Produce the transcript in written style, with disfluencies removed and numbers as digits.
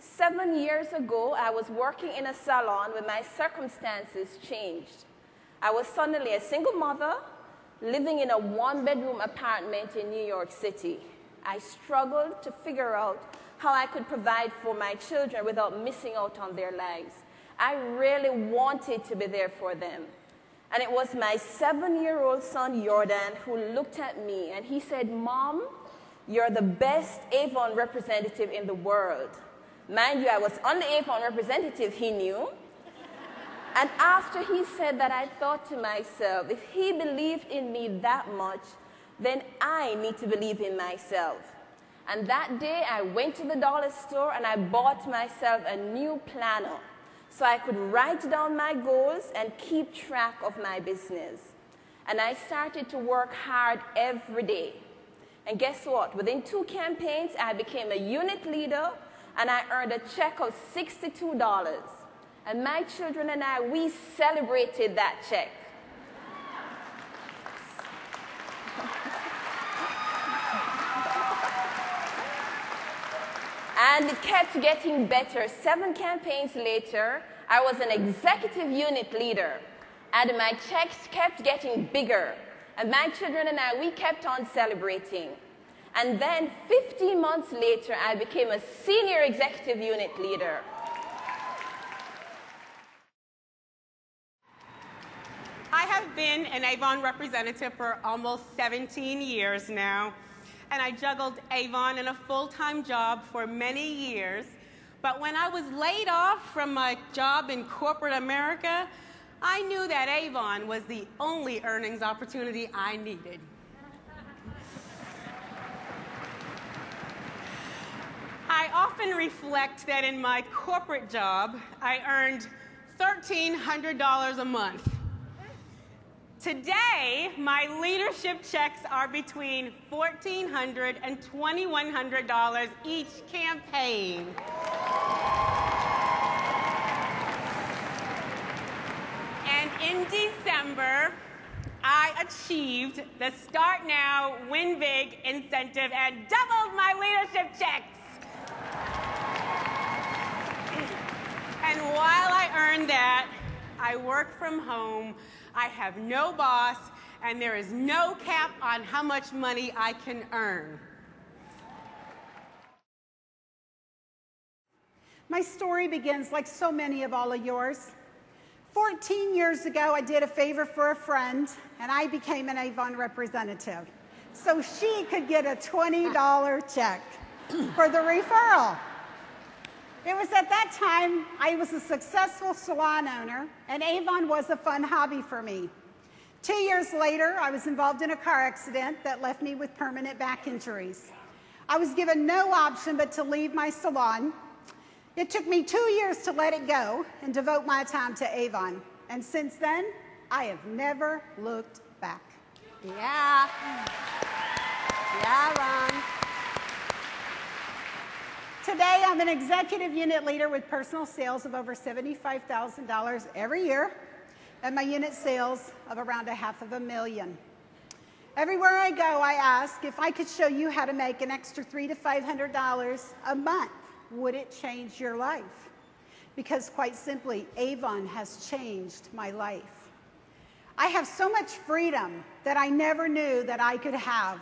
7 years ago, I was working in a salon when my circumstances changed. I was suddenly a single mother living in a one-bedroom apartment in New York City. I struggled to figure out how I could provide for my children without missing out on their lives. I really wanted to be there for them. And it was my 7-year-old son, Jordan, who looked at me and he said, "Mom, you're the best Avon representative in the world." Mind you, I was only Avon representative, he knew. And after he said that, I thought to myself, if he believed in me that much, then I need to believe in myself. And that day, I went to the dollar store and I bought myself a new planner so I could write down my goals and keep track of my business. And I started to work hard every day. And guess what? Within 2 campaigns, I became a unit leader and I earned a check of $62. And my children and I, we celebrated that check. And it kept getting better. 7 campaigns later, I was an executive unit leader. And my checks kept getting bigger. And my children and I, we kept on celebrating. And then 15 months later, I became a senior executive unit leader. I have been an Avon representative for almost 17 years now, and I juggled Avon and a full-time job for many years. But when I was laid off from my job in corporate America, I knew that Avon was the only earnings opportunity I needed. I often reflect that in my corporate job, I earned $1,300 a month. Today, my leadership checks are between $1,400 and $2,100 each campaign. And in December, I achieved the Start Now, Win Big incentive and doubled my leadership checks. And while I earned that, I work from home, I have no boss, and there is no cap on how much money I can earn. My story begins like so many of all of yours. 14 years ago, I did a favor for a friend, and I became an Avon representative so she could get a $20 check for the referral. It was at that time I was a successful salon owner, and Avon was a fun hobby for me. 2 years later, I was involved in a car accident that left me with permanent back injuries. I was given no option but to leave my salon. It took me 2 years to let it go and devote my time to Avon. And since then, I have never looked back. Yeah. Yeah, Ron. Today, I'm an executive unit leader with personal sales of over $75,000 every year, and my unit sales of around $500,000. Everywhere I go, I ask if I could show you how to make an extra $300 to $500 a month. Would it change your life? Because quite simply, Avon has changed my life. I have so much freedom that I never knew that I could have